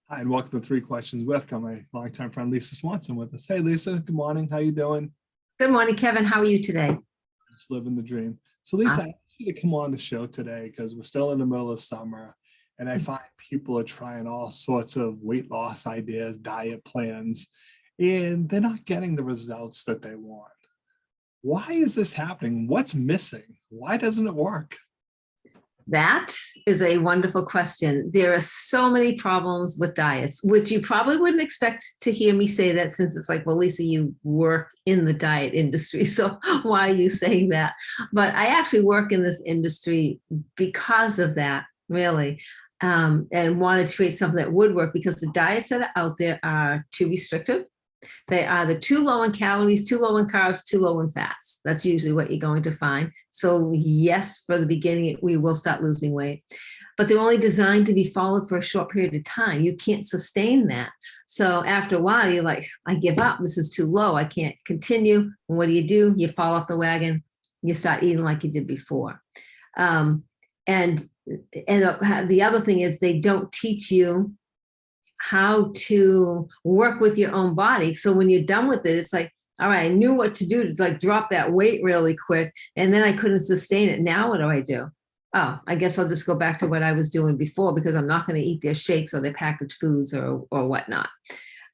Hi, and welcome to Three Questions with. Got my longtime friend Lisa Swanson with us. Hey, Lisa. Good morning. How you doing? Good morning, Kevin. How are you today? Just living the dream. So, Lisa, I asked you to come on the show today because we're still in the middle of summer, and I find people are trying all sorts of weight loss ideas, diet plans, and they're not getting the results that they want. Why is this happening? What's missing? Why doesn't it work? That is a wonderful question. There are so many problems with diets, which you probably wouldn't expect to hear me say that, since it's like, well, Lisa, you work in the diet industry, so why are you saying that? But I actually work in this industry because of that, really, and wanted to create something that would work, because the diets that are out there are too restrictive. They are either too low in calories, too low in carbs, too low in fats. That's usually what you're going to find. So yes, for the beginning, we will start losing weight, but they're only designed to be followed for a short period of time. You can't sustain that. So after a while, you're like, I give up. This is too low. I can't continue. And what do? You fall off the wagon. You start eating like you did before. And the other thing is, they don't teach you how to work with your own body. So when you're done with it, it's like, all right, I knew what to do to like drop that weight really quick, and then I couldn't sustain it. Now what do? Oh, I guess I'll just go back to what I was doing before, because I'm not going to eat their shakes or their packaged foods or whatnot.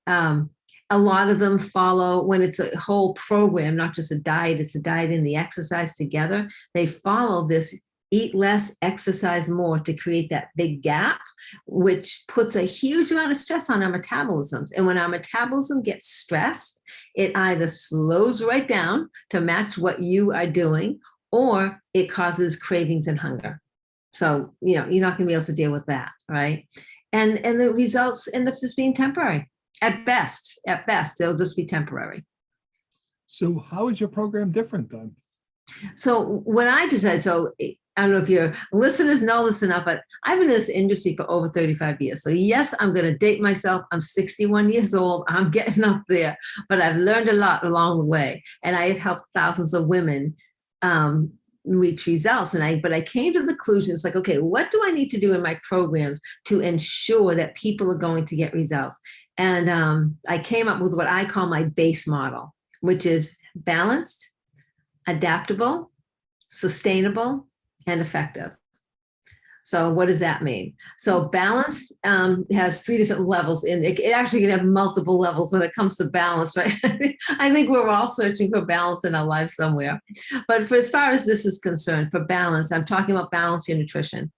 A lot of them follow, when it's a whole program, not just a diet, it's a diet and the exercise together. They follow this eat less, exercise more, to create that big gap, which puts a huge amount of stress on our metabolisms. And when our metabolism gets stressed, it either slows right down to match what you are doing, or it causes cravings and hunger. So, you're not going to be able to deal with that, right? And the results end up just being temporary. At best, they'll just be temporary. So how is your program different then? So when I decided, I don't know if your listeners know this enough, but I've been in this industry for over 35 years. So yes, I'm going to date myself. I'm 61 years old. I'm getting up there, but I've learned a lot along the way. And I have helped thousands of women reach results. But I came to the conclusion, it's like, okay, what do I need to do in my programs to ensure that people are going to get results? And I came up with what I call my base model, which is balanced, adaptable, sustainable, and effective. So what does that mean? So balance has three different levels, and it actually can have multiple levels when it comes to balance, right? I think we're all searching for balance in our life somewhere. But as far as this is concerned, for balance, I'm talking about balance your nutrition.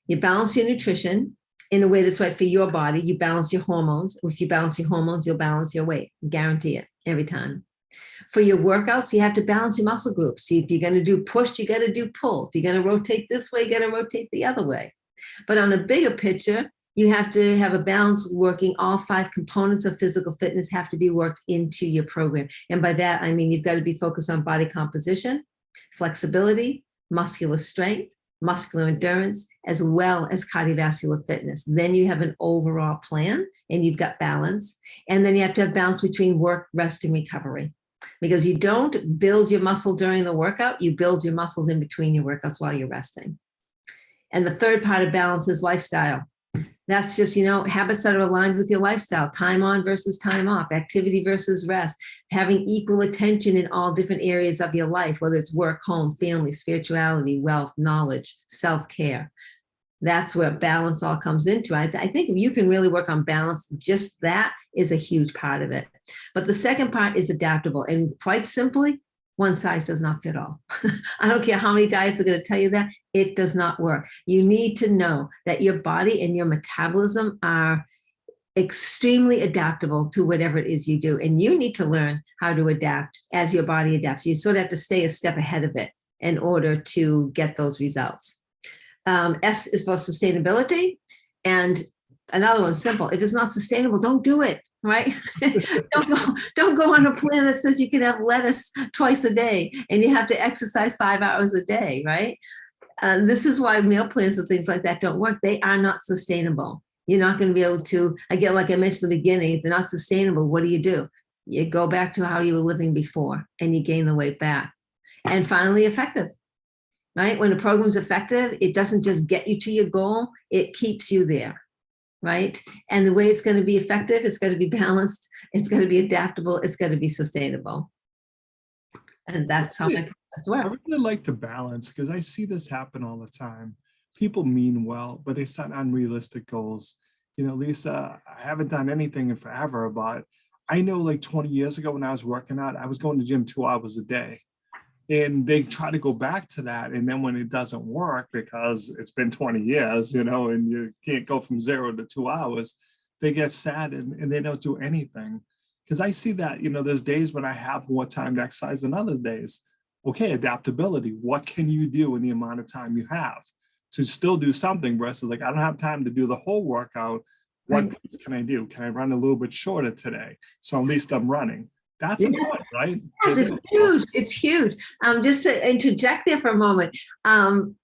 You balance your nutrition in a way that's right for your body. You balance your hormones. If you balance your hormones, you'll balance your weight. Guarantee it every time. For your workouts, you have to balance your muscle groups. If you're going to do push, you got to do pull. If you're going to rotate this way, you got to rotate the other way. But on a bigger picture, you have to have a balance working. All 5 components of physical fitness have to be worked into your program. And by that, I mean, you've got to be focused on body composition, flexibility, muscular strength, muscular endurance, as well as cardiovascular fitness. Then you have an overall plan and you've got balance. And then you have to have balance between work, rest, and recovery. Because you don't build your muscle during the workout, you build your muscles in between your workouts while you're resting. And the third part of balance is lifestyle. That's just, habits that are aligned with your lifestyle, time on versus time off, activity versus rest, having equal attention in all different areas of your life, whether it's work, home, family, spirituality, wealth, knowledge, self-care. That's where balance all comes into. I think if you can really work on balance, just that is a huge part of it. But the second part is adaptable. And quite simply, one size does not fit all. I don't care how many diets are going to tell you that. It does not work. You need to know that your body and your metabolism are extremely adaptable to whatever it is you do. And you need to learn how to adapt as your body adapts. You sort of have to stay a step ahead of it in order to get those results. S is for sustainability. And another one's simple. If it's not sustainable, don't do it, right? don't go on a plan that says you can have lettuce twice a day and you have to exercise 5 hours a day, right? This is why meal plans and things like that don't work. They are not sustainable. You're not going to be able to, again, like I mentioned at the beginning, if they're not sustainable, what do? You go back to how you were living before and you gain the weight back. And finally, effective. Right? When a program's effective, it doesn't just get you to your goal, it keeps you there. right? And the way it's going to be effective, it's going to be balanced, it's going to be adaptable, it's going to be sustainable. And that's how my process I works. really like the balance because I see this happen all the time. People mean well, but they set unrealistic goals. Lisa, I haven't done anything in forever, but I know like 20 years ago when I was working out, I was going to the gym 2 hours a day. And they try to go back to that. And then when it doesn't work because it's been 20 years, and you can't go from 0 to 2 hours, they get sad and they don't do anything. Because I see that, there's days when I have more time to exercise than other days. Okay, adaptability. What can you do in the amount of time you have to still do something versus like, I don't have time to do the whole workout. What Right. can I do? Can I run a little bit shorter today? So at least I'm running. That's Yes, important, right? yes, it's huge. It's huge. Just to interject there for a moment.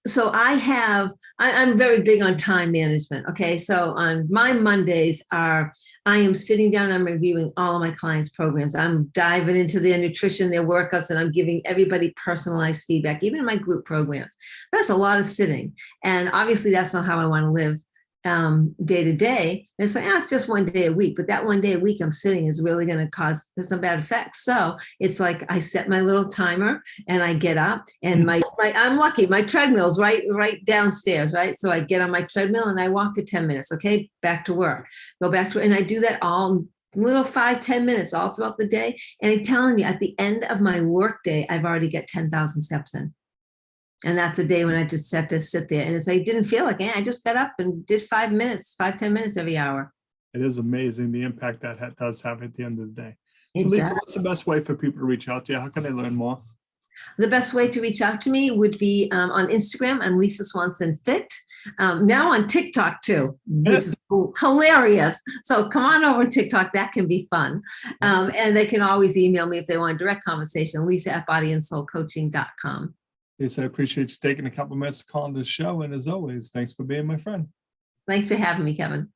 So I'm very big on time management. Okay. So on my Mondays I am sitting down, I'm reviewing all of my clients' programs. I'm diving into their nutrition, their workouts, and I'm giving everybody personalized feedback, even in my group programs. That's a lot of sitting. And obviously that's not how I want to live day to day. And it's like, it's just one day a week, but that one day a week I'm sitting is really going to cause some bad effects. So it's like I set my little timer and I get up and I'm lucky, my treadmill's right downstairs, right? So I get on my treadmill and I walk for 10 minutes. Okay, back to work, go back to, and I do that all little 5-10 minutes all throughout the day. And I'm telling you, at the end of my work day, I've already got 10,000 steps in. And that's a day when I just have to sit there. And it's like, I didn't feel like, I just got up and did 5 minutes, 5-10 minutes every hour. It is amazing the impact that does have at the end of the day. So It Lisa, does. what's the best way for people to reach out to you? How can they learn more? The best way to reach out to me would be on Instagram. I'm Lisa Swanson Fit. Now on TikTok too, which is hilarious. So come on over to TikTok. That can be fun. And they can always email me if they want a direct conversation, lisa@bodyandsoulcoaching.com. Lisa, I appreciate you taking a couple minutes to call on the show. And as always, thanks for being my friend. Thanks for having me, Kevin.